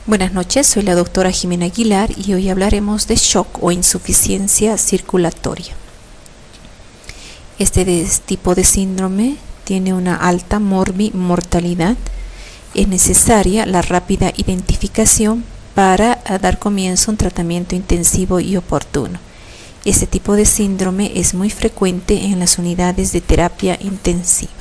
Buenas noches, soy la doctora Jimena Aguilar y hoy hablaremos de shock o insuficiencia circulatoria. Este tipo de síndrome tiene una alta mortalidad. Es necesaria la rápida identificación para dar comienzo a un tratamiento intensivo y oportuno. Este tipo de síndrome es muy frecuente en las unidades de terapia intensiva.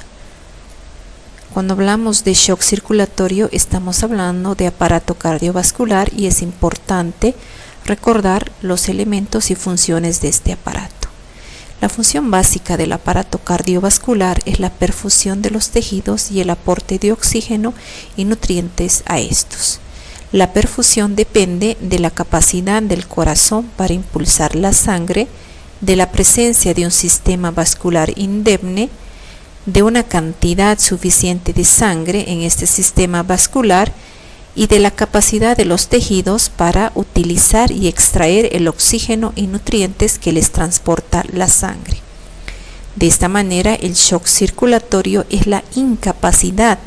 Cuando hablamos de shock circulatorio, estamos hablando de aparato cardiovascular y es importante recordar los elementos y funciones de este aparato. La función básica del aparato cardiovascular es la perfusión de los tejidos y el aporte de oxígeno y nutrientes a estos. La perfusión depende de la capacidad del corazón para impulsar la sangre, de la presencia de un sistema vascular indemne, de una cantidad suficiente de sangre en este sistema vascular y de la capacidad de los tejidos para utilizar y extraer el oxígeno y nutrientes que les transporta la sangre. De esta manera, el shock circulatorio es la incapacidad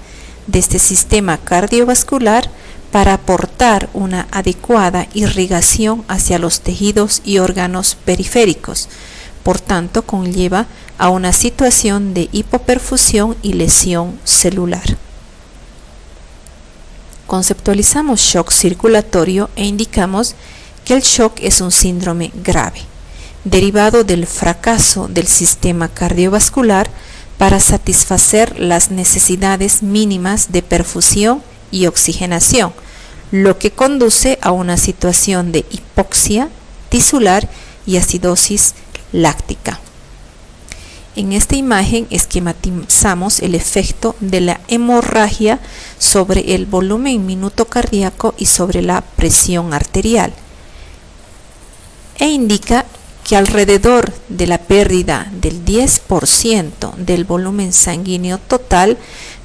de este sistema cardiovascular para aportar una adecuada irrigación hacia los tejidos y órganos periféricos. Por tanto, conlleva a una situación de hipoperfusión y lesión celular. Conceptualizamos shock circulatorio e indicamos que el shock es un síndrome grave, derivado del fracaso del sistema cardiovascular para satisfacer las necesidades mínimas de perfusión y oxigenación, lo que conduce a una situación de hipoxia tisular y acidosis láctica. En esta imagen esquematizamos el efecto de la hemorragia sobre el volumen minuto cardíaco y sobre la presión arterial, e indica que alrededor de la pérdida del 10% del volumen sanguíneo total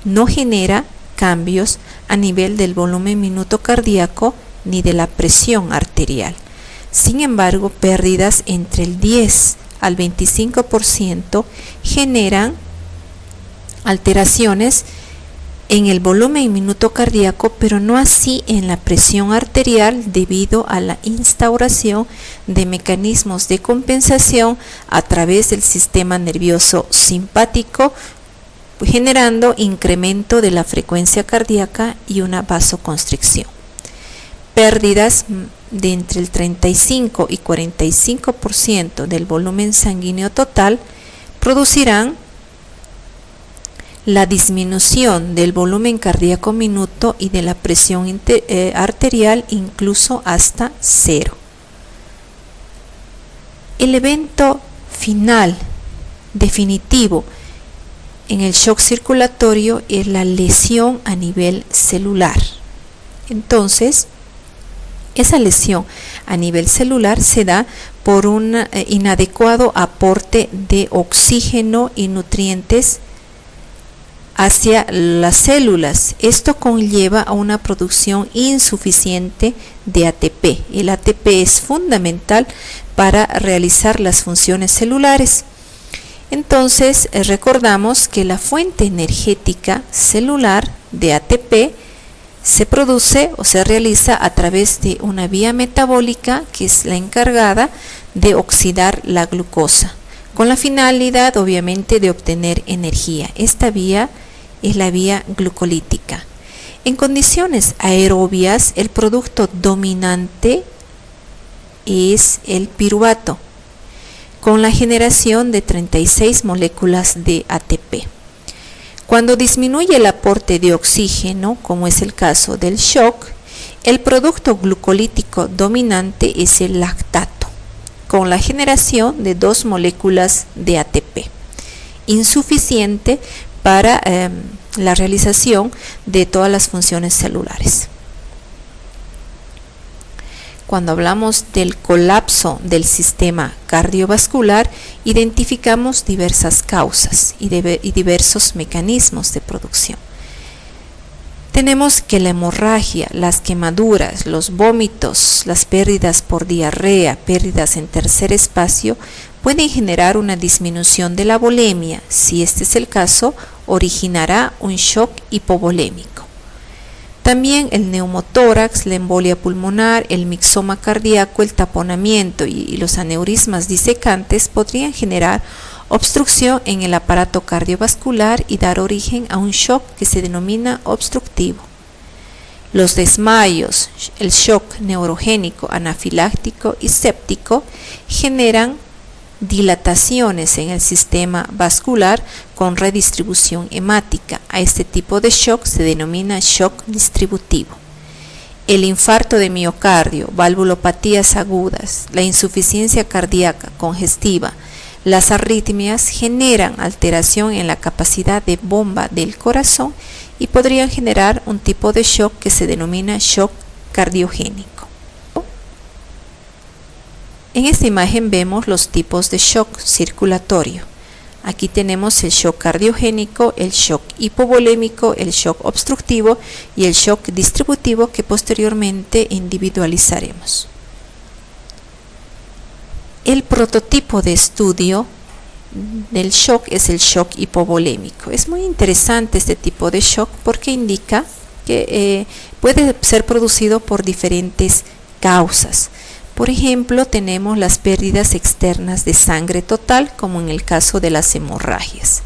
no genera cambios a nivel del volumen minuto cardíaco ni de la presión arterial. Sin embargo, pérdidas entre el 10 al 25% generan alteraciones en el volumen minuto cardíaco, pero no así en la presión arterial debido a la instauración de mecanismos de compensación a través del sistema nervioso simpático, generando incremento de la frecuencia cardíaca y una vasoconstricción. Pérdidas de entre el 35 y 45% del volumen sanguíneo total producirán la disminución del volumen cardíaco minuto y de la presión arterial incluso hasta cero. El evento final definitivo en el shock circulatorio es la lesión a nivel celular. Entonces, esa lesión a nivel celular se da por un inadecuado aporte de oxígeno y nutrientes hacia las células. Esto conlleva a una producción insuficiente de ATP. El ATP es fundamental para realizar las funciones celulares. Entonces, recordamos que la fuente energética celular de ATP se produce o se realiza a través de una vía metabólica que es la encargada de oxidar la glucosa, con la finalidad obviamente de obtener energía. Esta vía es la vía glucolítica. En condiciones aerobias, el producto dominante es el piruvato, con la generación de 36 moléculas de ATP. Cuando disminuye el aporte de oxígeno, como es el caso del shock, el producto glucolítico dominante es el lactato, con la generación de 2 moléculas de ATP, insuficiente para la realización de todas las funciones celulares. Cuando hablamos del colapso del sistema cardiovascular, identificamos diversas causas y diversos mecanismos de producción. Tenemos que la hemorragia, las quemaduras, los vómitos, las pérdidas por diarrea, pérdidas en tercer espacio, pueden generar una disminución de la volemia. Si este es el caso, originará un shock hipovolémico. También el neumotórax, la embolia pulmonar, el mixoma cardíaco, el taponamiento y los aneurismas disecantes podrían generar obstrucción en el aparato cardiovascular y dar origen a un shock que se denomina obstructivo. Los desmayos, el shock neurogénico, anafiláctico y séptico generan dilataciones en el sistema vascular con redistribución hemática. A este tipo de shock se denomina shock distributivo. El infarto de miocardio, valvulopatías agudas, la insuficiencia cardíaca congestiva, las arritmias generan alteración en la capacidad de bomba del corazón y podrían generar un tipo de shock que se denomina shock cardiogénico. En esta imagen vemos los tipos de shock circulatorio. Aquí tenemos el shock cardiogénico, el shock hipovolémico, el shock obstructivo y el shock distributivo que posteriormente individualizaremos. El prototipo de estudio del shock es el shock hipovolémico. Es muy interesante este tipo de shock porque indica que puede ser producido por diferentes causas. Por ejemplo, tenemos las pérdidas externas de sangre total, como en el caso de las hemorragias.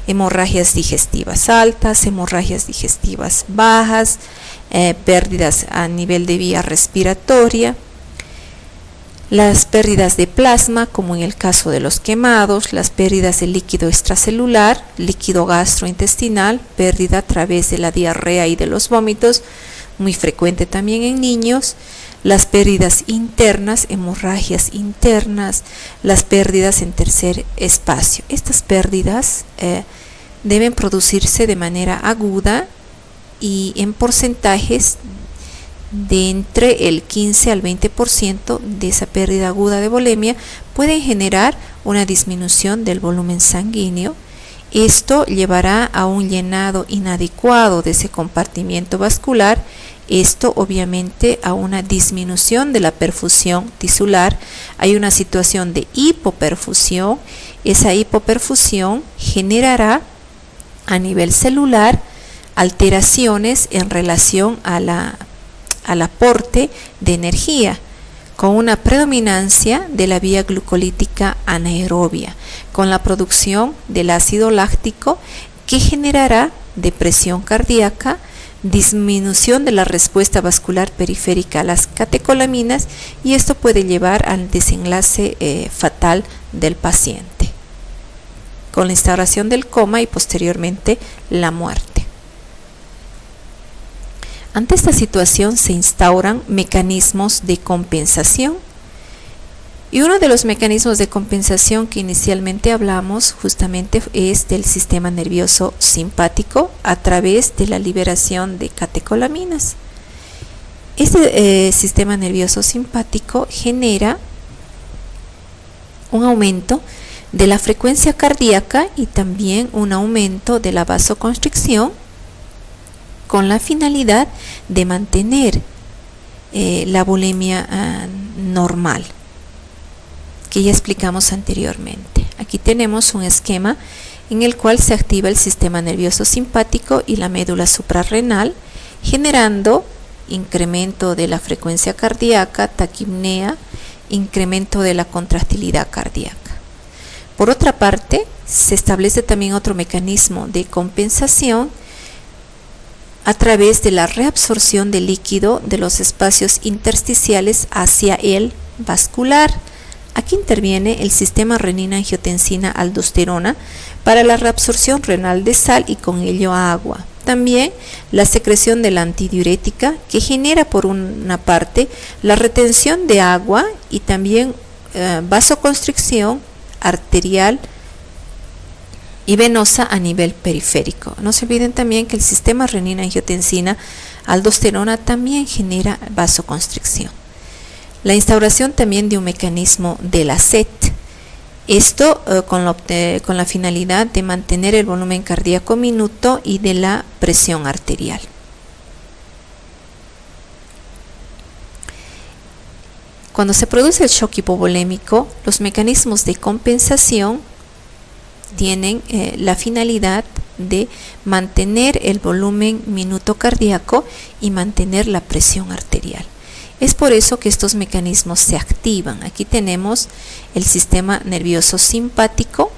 Hemorragias digestivas altas, hemorragias digestivas bajas, pérdidas a nivel de vía respiratoria. Las pérdidas de plasma, como en el caso de los quemados, las pérdidas de líquido extracelular, líquido gastrointestinal, pérdida a través de la diarrea y de los vómitos, muy frecuente también en niños, las pérdidas internas, hemorragias internas, las pérdidas en tercer espacio. Estas pérdidas deben producirse de manera aguda y en porcentajes de entre el 15 al 20% de esa pérdida aguda de volemia pueden generar una disminución del volumen sanguíneo. Esto llevará a un llenado inadecuado de ese compartimiento vascular. Esto obviamente a una disminución de la perfusión tisular. Hay una situación de hipoperfusión. Esa hipoperfusión generará a nivel celular alteraciones en relación al aporte de energía, con una predominancia de la vía glucolítica anaerobia, con la producción del ácido láctico que generará depresión cardíaca, disminución de la respuesta vascular periférica a las catecolaminas, y esto puede llevar al desenlace fatal del paciente, con la instauración del coma y posteriormente la muerte. Ante esta situación se instauran mecanismos de compensación, y uno de los mecanismos de compensación que inicialmente hablamos justamente es del sistema nervioso simpático a través de la liberación de catecolaminas. Este sistema nervioso simpático genera un aumento de la frecuencia cardíaca y también un aumento de la vasoconstricción, con la finalidad de mantener la volemia normal, que ya explicamos anteriormente. Aquí tenemos un esquema en el cual se activa el sistema nervioso simpático y la médula suprarrenal, generando incremento de la frecuencia cardíaca, taquipnea, incremento de la contractilidad cardíaca. Por otra parte, se establece también otro mecanismo de compensación a través de la reabsorción de líquido de los espacios intersticiales hacia el vascular. Aquí interviene el sistema renina-angiotensina-aldosterona para la reabsorción renal de sal y con ello agua. También la secreción de la antidiurética, que genera por una parte la retención de agua y también vasoconstricción arterial y venosa a nivel periférico. No se olviden también que el sistema renina-angiotensina-aldosterona también genera vasoconstricción. La instauración también de un mecanismo de la SET, esto con la finalidad de mantener el volumen cardíaco minuto y de la presión arterial. Cuando se produce el shock hipovolémico, los mecanismos de compensación tienen la finalidad de mantener el volumen minuto cardíaco y mantener la presión arterial. Es por eso que estos mecanismos se activan. Aquí tenemos el sistema nervioso simpático,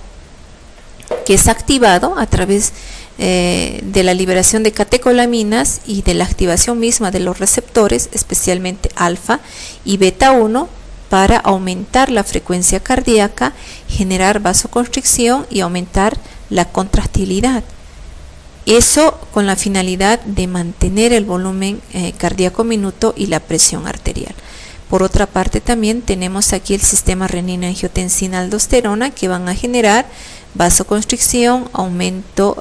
que es activado a través de la liberación de catecolaminas y de la activación misma de los receptores, especialmente alfa y beta 1, para aumentar la frecuencia cardíaca, generar vasoconstricción y aumentar la contractilidad. Eso con la finalidad de mantener el volumen cardíaco minuto y la presión arterial. Por otra parte, también tenemos aquí el sistema renina-angiotensina-aldosterona, que van a generar vasoconstricción, aumento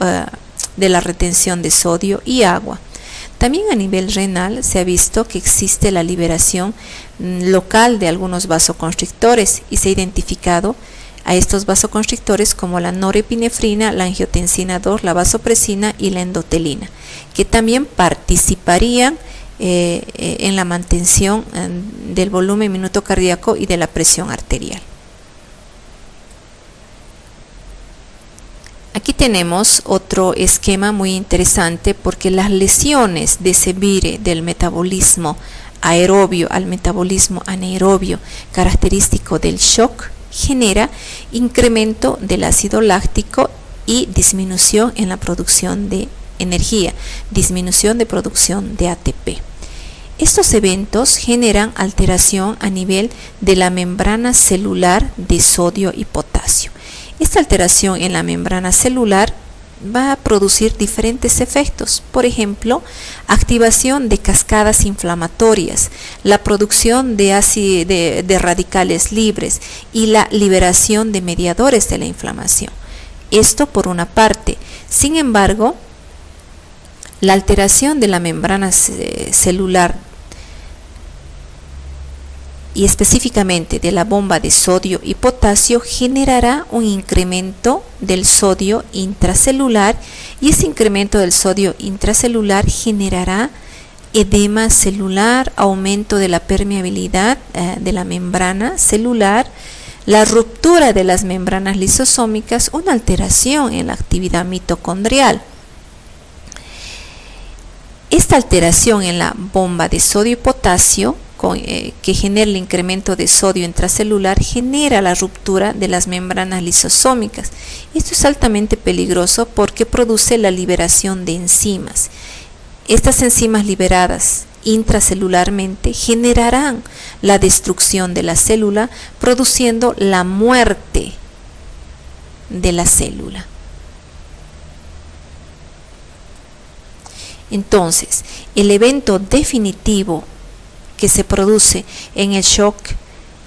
de la retención de sodio y agua. También a nivel renal se ha visto que existe la liberación local de algunos vasoconstrictores y se ha identificado a estos vasoconstrictores como la norepinefrina, la angiotensina 2, la vasopresina y la endotelina, que también participarían en la mantención del volumen minuto cardíaco y de la presión arterial. Aquí tenemos otro esquema muy interesante, porque las lesiones de ese vire del metabolismo aerobio al metabolismo anaerobio característico del shock genera incremento del ácido láctico y disminución en la producción de energía, disminución de producción de ATP. Estos eventos generan alteración a nivel de la membrana celular de sodio y potasio. Esta alteración en la membrana celular va a producir diferentes efectos. Por ejemplo, activación de cascadas inflamatorias, la producción de radicales libres y la liberación de mediadores de la inflamación. Esto por una parte. Sin embargo, la alteración de la membrana celular y específicamente de la bomba de sodio y potasio generará un incremento del sodio intracelular, y ese incremento del sodio intracelular generará edema celular, aumento de la permeabilidad de la membrana celular, la ruptura de las membranas lisosómicas, una alteración en la actividad mitocondrial. Esta alteración en la bomba de sodio y potasio que genera el incremento de sodio intracelular genera la ruptura de las membranas lisosómicas. Esto es altamente peligroso porque produce la liberación de enzimas. Estas enzimas liberadas intracelularmente generarán la destrucción de la célula, produciendo la muerte de la célula. Entonces, el evento definitivo que se produce en el shock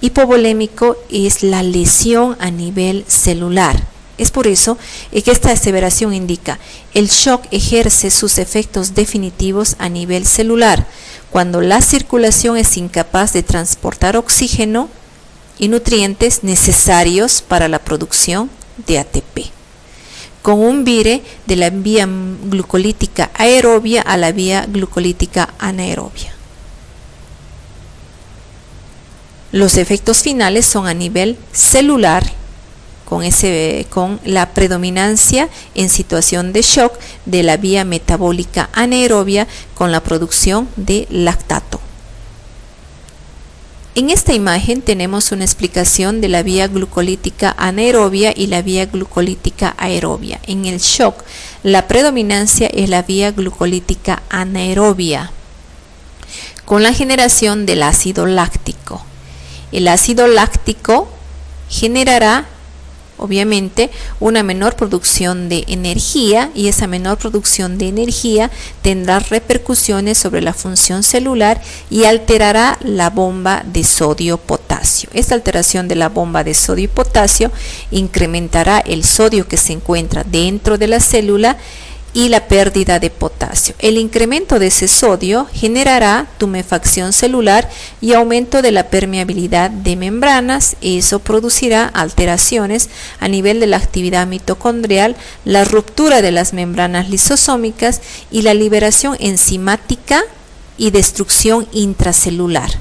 hipovolémico es la lesión a nivel celular. Es por eso que esta aseveración indica: el shock ejerce sus efectos definitivos a nivel celular cuando la circulación es incapaz de transportar oxígeno y nutrientes necesarios para la producción de ATP, con un vire de la vía glucolítica aerobia a la vía glucolítica anaerobia. Los efectos finales son a nivel celular, con la predominancia en situación de shock de la vía metabólica anaerobia con la producción de lactato. En esta imagen tenemos una explicación de la vía glucolítica anaerobia y la vía glucolítica aerobia. En el shock, la predominancia es la vía glucolítica anaerobia, con la generación del ácido láctico. El ácido láctico generará, obviamente, una menor producción de energía, y esa menor producción de energía tendrá repercusiones sobre la función celular y alterará la bomba de sodio-potasio. Esta alteración de la bomba de sodio y potasio incrementará el sodio que se encuentra dentro de la célula y la pérdida de potasio. El incremento de ese sodio generará tumefacción celular y aumento de la permeabilidad de membranas. Eso producirá alteraciones a nivel de la actividad mitocondrial, la ruptura de las membranas lisosómicas y la liberación enzimática y destrucción intracelular,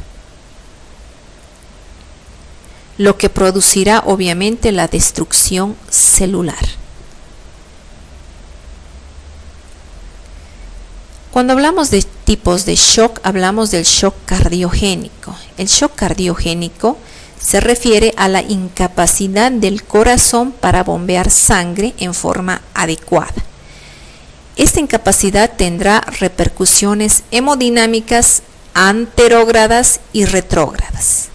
lo que producirá obviamente la destrucción celular. Cuando hablamos de tipos de shock, hablamos del shock cardiogénico. El shock cardiogénico se refiere a la incapacidad del corazón para bombear sangre en forma adecuada. Esta incapacidad tendrá repercusiones hemodinámicas anterógradas y retrógradas.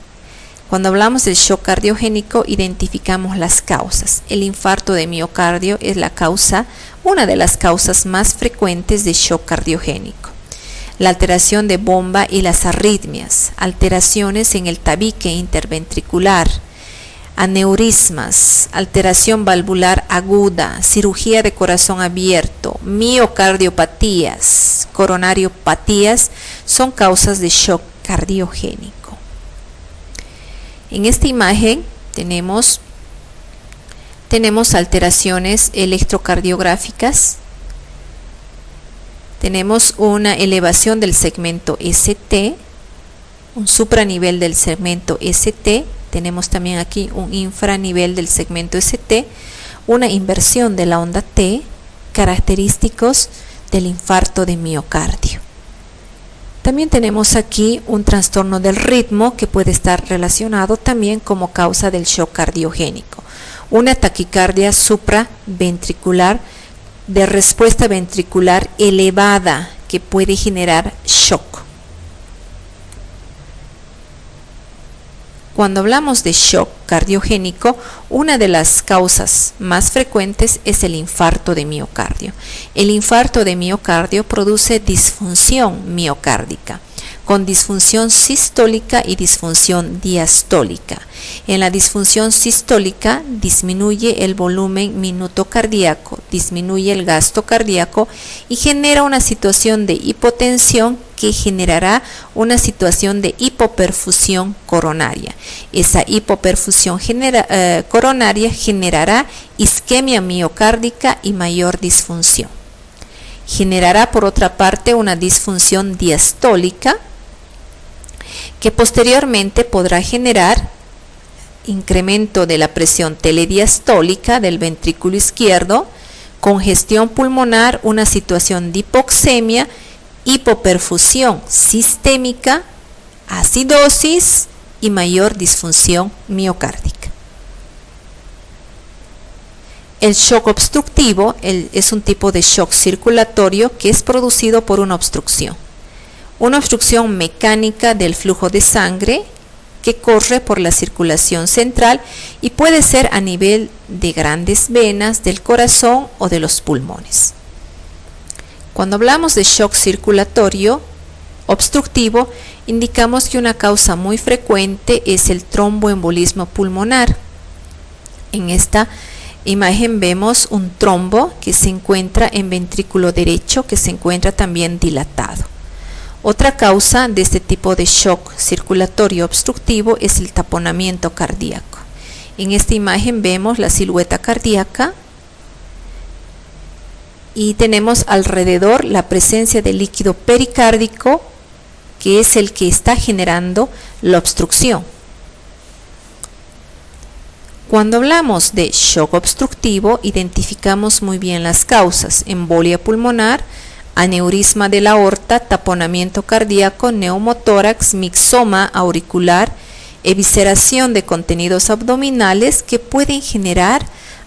Cuando hablamos del shock cardiogénico, identificamos las causas. El infarto de miocardio es una de las causas más frecuentes de shock cardiogénico. La alteración de bomba y las arritmias, alteraciones en el tabique interventricular, aneurismas, alteración valvular aguda, cirugía de corazón abierto, miocardiopatías, coronariopatías son causas de shock cardiogénico. En esta imagen tenemos alteraciones electrocardiográficas. Tenemos una elevación del segmento ST, un supranivel del segmento ST. Tenemos también aquí un infranivel del segmento ST, una inversión de la onda T, característicos del infarto de miocardio. También tenemos aquí un trastorno del ritmo que puede estar relacionado también como causa del shock cardiogénico. Una taquicardia supraventricular de respuesta ventricular elevada que puede generar shock. Cuando hablamos de shock cardiogénico, una de las causas más frecuentes es el infarto de miocardio. El infarto de miocardio produce disfunción miocárdica, con disfunción sistólica y disfunción diastólica. En la disfunción sistólica disminuye el volumen minuto cardíaco, disminuye el gasto cardíaco y genera una situación de hipotensión que generará una situación de hipoperfusión coronaria. Esa hipoperfusión coronaria generará isquemia miocárdica y mayor disfunción. Generará por otra parte una disfunción diastólica que posteriormente podrá generar incremento de la presión telediastólica del ventrículo izquierdo, congestión pulmonar, una situación de hipoxemia, hipoperfusión sistémica, acidosis y mayor disfunción miocárdica. El shock obstructivo es un tipo de shock circulatorio que es producido por una obstrucción mecánica del flujo de sangre que corre por la circulación central y puede ser a nivel de grandes venas del corazón o de los pulmones. Cuando hablamos de shock circulatorio obstructivo, indicamos que una causa muy frecuente es el tromboembolismo pulmonar. En esta imagen vemos un trombo que se encuentra en ventrículo derecho, que se encuentra también dilatado. Otra causa de este tipo de shock circulatorio obstructivo es el taponamiento cardíaco. En esta imagen vemos la silueta cardíaca y tenemos alrededor la presencia de líquido pericárdico, que es el que está generando la obstrucción. Cuando hablamos de shock obstructivo, identificamos muy bien las causas: embolia pulmonar, aneurisma de la aorta, taponamiento cardíaco, neumotórax, mixoma auricular, evisceración de contenidos abdominales que pueden generar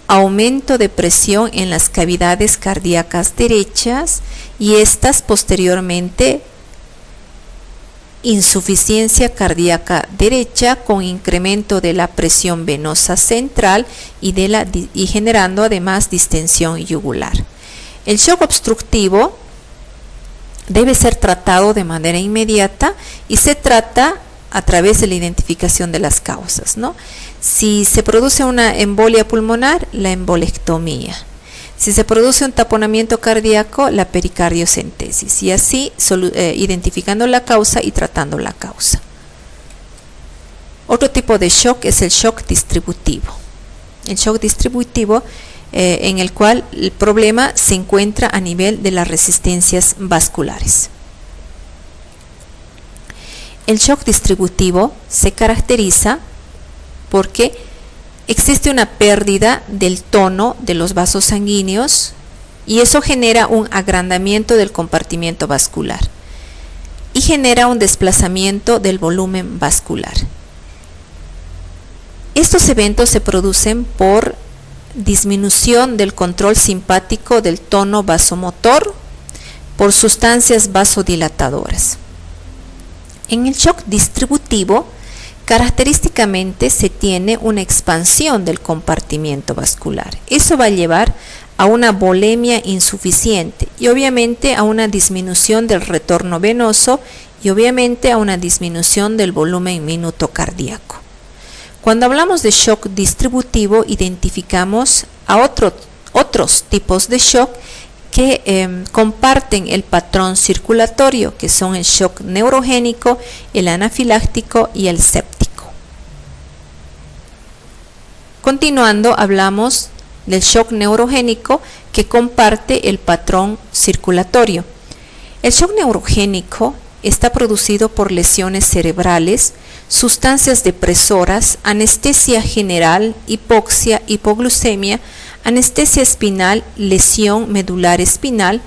aumento de presión en las cavidades cardíacas derechas y estas posteriormente insuficiencia cardíaca derecha con incremento de la presión venosa central y generando además distensión yugular. El shock obstructivo debe ser tratado de manera inmediata y se trata a través de la identificación de las causas, ¿no? Si se produce una embolia pulmonar, la embolectomía. Si se produce un taponamiento cardíaco, la pericardiocentesis. Y así identificando la causa y tratando la causa. Otro tipo de shock es el shock distributivo. El shock distributivo en el cual el problema se encuentra a nivel de las resistencias vasculares. El shock distributivo se caracteriza porque existe una pérdida del tono de los vasos sanguíneos y eso genera un agrandamiento del compartimiento vascular y genera un desplazamiento del volumen vascular. Estos eventos se producen por disminución del control simpático del tono vasomotor por sustancias vasodilatadoras. En el shock distributivo, característicamente se tiene una expansión del compartimiento vascular. Eso va a llevar a una volemia insuficiente y obviamente a una disminución del retorno venoso y obviamente a una disminución del volumen minuto cardíaco. Cuando hablamos de shock distributivo, identificamos a otros tipos de shock que comparten el patrón circulatorio, que son el shock neurogénico, el anafiláctico y el séptico. Continuando, hablamos del shock neurogénico, que comparte el patrón circulatorio. El shock neurogénico está producido por lesiones cerebrales, sustancias depresoras, anestesia general, hipoxia, hipoglucemia, anestesia espinal, lesión medular espinal,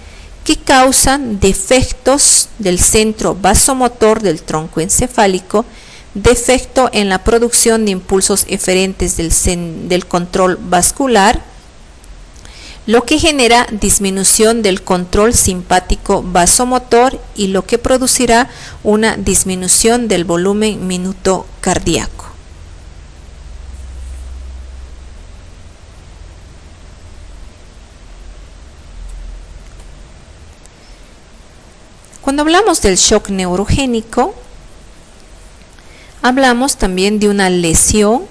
que causan defectos del centro vasomotor del tronco encefálico, defecto en la producción de impulsos eferentes del control vascular, lo que genera disminución del control simpático vasomotor y lo que producirá una disminución del volumen minuto cardíaco. Cuando hablamos del shock neurogénico, hablamos también de una lesión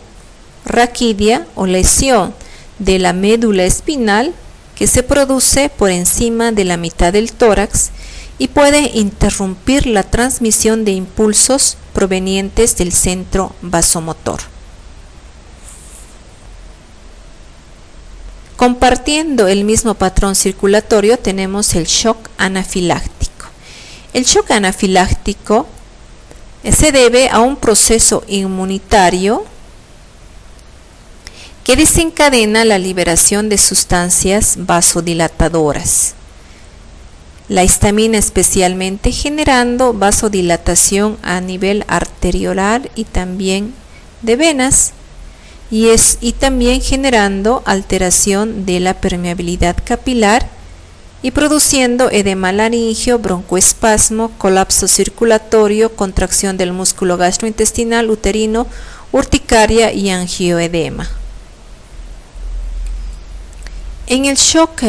raquídea o lesión de la médula espinal que se produce por encima de la mitad del tórax y puede interrumpir la transmisión de impulsos provenientes del centro vasomotor. Compartiendo el mismo patrón circulatorio tenemos el shock anafiláctico. El shock anafiláctico se debe a un proceso inmunitario que desencadena la liberación de sustancias vasodilatadoras, la histamina especialmente, generando vasodilatación a nivel arteriolar y también de venas, y también generando alteración de la permeabilidad capilar y produciendo edema laringeo, broncoespasmo, colapso circulatorio, contracción del músculo gastrointestinal, uterino, urticaria y angioedema. En el shock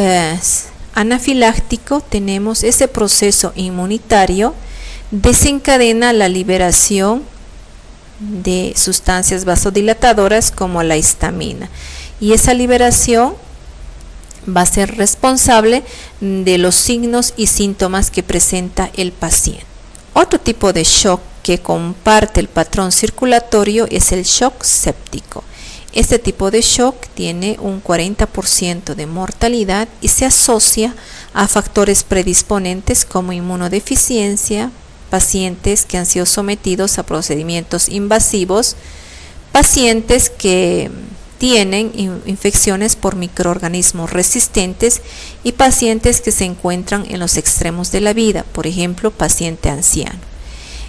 anafiláctico tenemos ese proceso inmunitario, desencadena la liberación de sustancias vasodilatadoras como la histamina, y esa liberación va a ser responsable de los signos y síntomas que presenta el paciente. Otro tipo de shock que comparte el patrón circulatorio es el shock séptico. Este tipo de shock tiene un 40% de mortalidad y se asocia a factores predisponentes como inmunodeficiencia, pacientes que han sido sometidos a procedimientos invasivos, pacientes que tienen infecciones por microorganismos resistentes y pacientes que se encuentran en los extremos de la vida, por ejemplo, paciente anciano.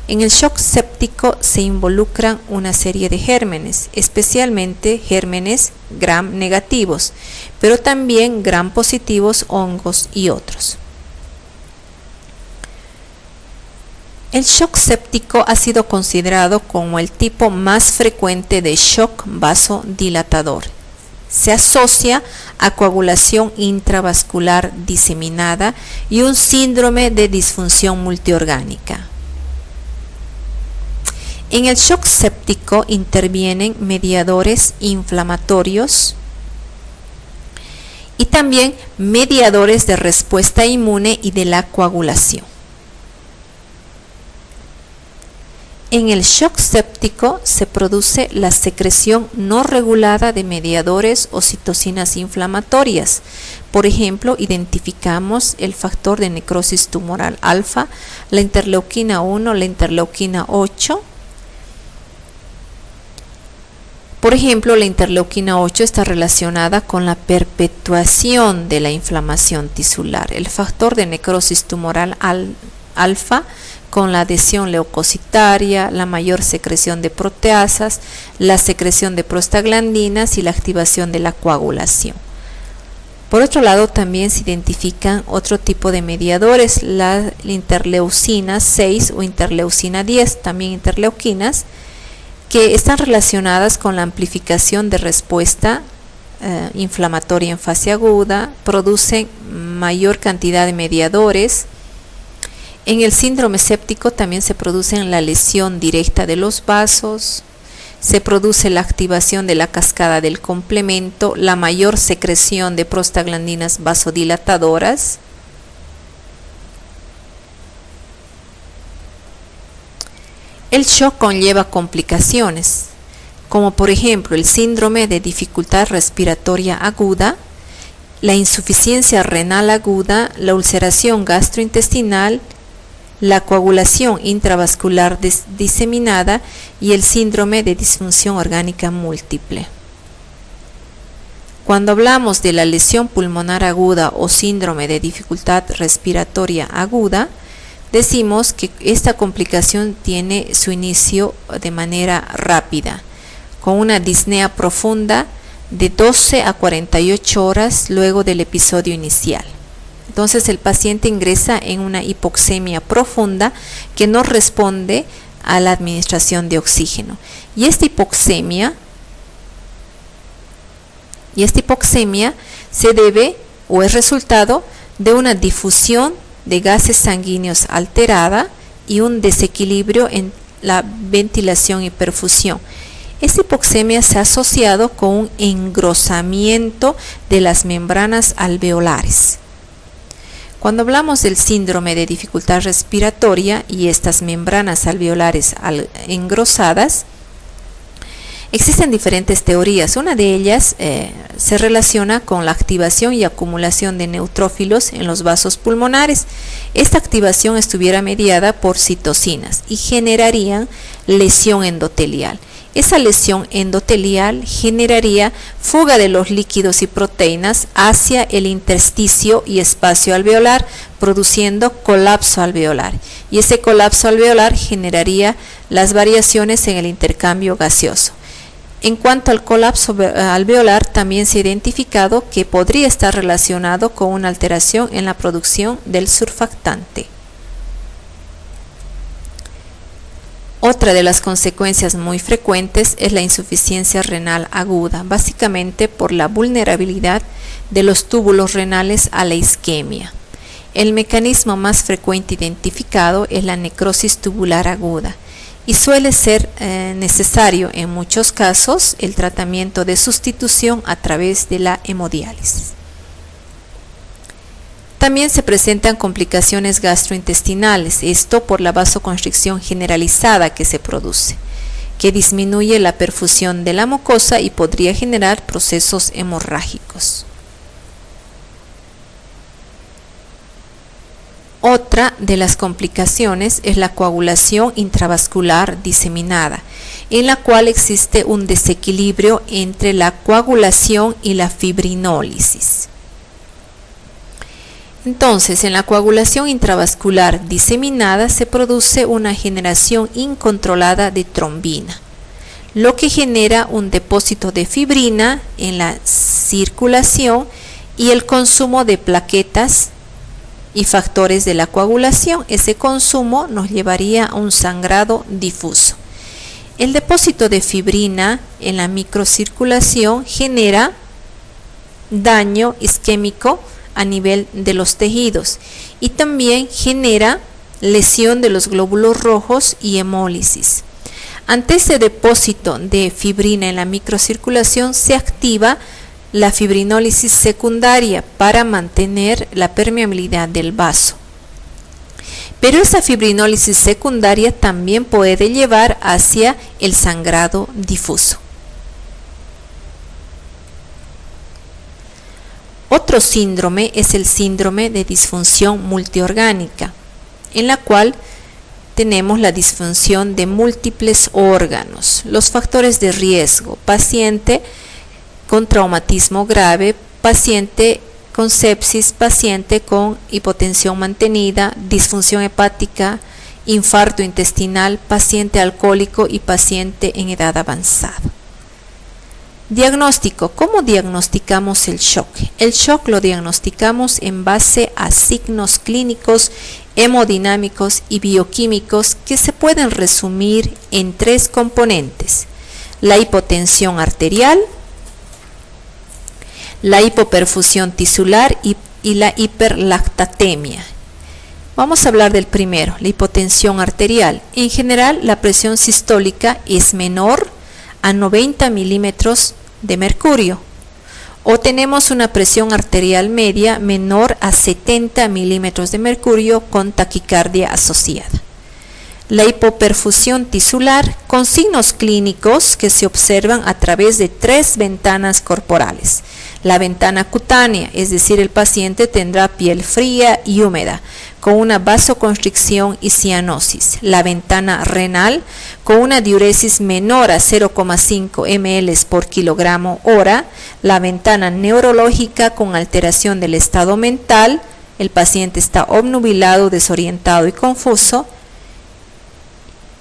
En el shock séptico se involucran una serie de gérmenes, especialmente gérmenes gram negativos, pero también gram positivos, hongos y otros. El shock séptico ha sido considerado como el tipo más frecuente de shock vasodilatador. Se asocia a coagulación intravascular diseminada y un síndrome de disfunción multiorgánica. En el shock séptico intervienen mediadores inflamatorios y también mediadores de respuesta inmune y de la coagulación. En el shock séptico se produce la secreción no regulada de mediadores o citocinas inflamatorias. Por ejemplo, identificamos el factor de necrosis tumoral alfa, la interleuquina 1, la interleuquina 8, Por ejemplo, la interleuquina 8 está relacionada con la perpetuación de la inflamación tisular, el factor de necrosis tumoral alfa con la adhesión leucocitaria, la mayor secreción de proteasas, la secreción de prostaglandinas y la activación de la coagulación. Por otro lado, también se identifican otro tipo de mediadores, la interleucina 6 o interleucina 10, también interleuquinas, que están relacionadas con la amplificación de respuesta inflamatoria en fase aguda, producen mayor cantidad de mediadores. En el síndrome séptico también se produce la lesión directa de los vasos, se produce la activación de la cascada del complemento, la mayor secreción de prostaglandinas vasodilatadoras. El shock conlleva complicaciones, como por ejemplo el síndrome de dificultad respiratoria aguda, la insuficiencia renal aguda, la ulceración gastrointestinal, la coagulación intravascular diseminada y el síndrome de disfunción orgánica múltiple. Cuando hablamos de la lesión pulmonar aguda o síndrome de dificultad respiratoria aguda, decimos que esta complicación tiene su inicio de manera rápida, con una disnea profunda de 12 a 48 horas luego del episodio inicial. Entonces el paciente ingresa en una hipoxemia profunda que no responde a la administración de oxígeno. Y esta hipoxemia se debe o es resultado de una difusión de gases sanguíneos alterada y un desequilibrio en la ventilación y perfusión. Esta hipoxemia se ha asociado con un engrosamiento de las membranas alveolares. Cuando hablamos del síndrome de dificultad respiratoria y estas membranas alveolares engrosadas, existen diferentes teorías. Una de ellas se relaciona con la activación y acumulación de neutrófilos en los vasos pulmonares. Esta activación estuviera mediada por citocinas y generarían lesión endotelial. Esa lesión endotelial generaría fuga de los líquidos y proteínas hacia el intersticio y espacio alveolar, produciendo colapso alveolar. Y ese colapso alveolar generaría las variaciones en el intercambio gaseoso. En cuanto al colapso alveolar, también se ha identificado que podría estar relacionado con una alteración en la producción del surfactante. Otra de las consecuencias muy frecuentes es la insuficiencia renal aguda, básicamente por la vulnerabilidad de los túbulos renales a la isquemia. El mecanismo más frecuente identificado es la necrosis tubular aguda y suele ser necesario en muchos casos el tratamiento de sustitución a través de la hemodiálisis. También se presentan complicaciones gastrointestinales, esto por la vasoconstricción generalizada que se produce, que disminuye la perfusión de la mucosa y podría generar procesos hemorrágicos. Otra de las complicaciones es la coagulación intravascular diseminada, en la cual existe un desequilibrio entre la coagulación y la fibrinólisis. Entonces, en la coagulación intravascular diseminada se produce una generación incontrolada de trombina, lo que genera un depósito de fibrina en la circulación y el consumo de plaquetas y factores de la coagulación. Ese consumo nos llevaría a un sangrado difuso. El depósito de fibrina en la microcirculación genera daño isquémico a nivel de los tejidos y también genera lesión de los glóbulos rojos y hemólisis. Ante ese depósito de fibrina en la microcirculación se activa la fibrinólisis secundaria para mantener la permeabilidad del vaso. Pero esa fibrinólisis secundaria también puede llevar hacia el sangrado difuso. Otro síndrome es el síndrome de disfunción multiorgánica, en la cual tenemos la disfunción de múltiples órganos, los factores de riesgo, paciente con traumatismo grave, paciente con sepsis, paciente con hipotensión mantenida, disfunción hepática, infarto intestinal, paciente alcohólico y paciente en edad avanzada. Diagnóstico. ¿Cómo diagnosticamos el shock? El shock lo diagnosticamos en base a signos clínicos, hemodinámicos y bioquímicos que se pueden resumir en 3 componentes: la hipotensión arterial, la hipoperfusión tisular y la hiperlactatemia. Vamos a hablar del primero, la hipotensión arterial. En general, la presión sistólica es menor a 90 milímetros de mercurio, o tenemos una presión arterial media menor a 70 milímetros de mercurio con taquicardia asociada. La hipoperfusión tisular, con signos clínicos que se observan a través de 3 ventanas corporales. La ventana cutánea, es decir, el paciente tendrá piel fría y húmeda, con una vasoconstricción y cianosis. La ventana renal, con una diuresis menor a 0,5 ml por kilogramo hora. La ventana neurológica, con alteración del estado mental, el paciente está obnubilado, desorientado y confuso.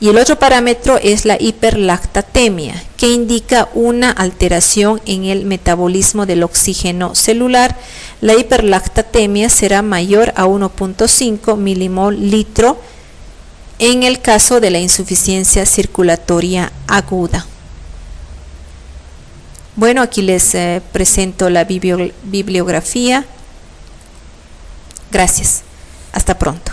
Y el otro parámetro es la hiperlactatemia, que indica una alteración en el metabolismo del oxígeno celular. La hiperlactatemia será mayor a 1.5 milimol litro en el caso de la insuficiencia circulatoria aguda. Bueno, aquí les presento la bibliografía. Gracias. Hasta pronto.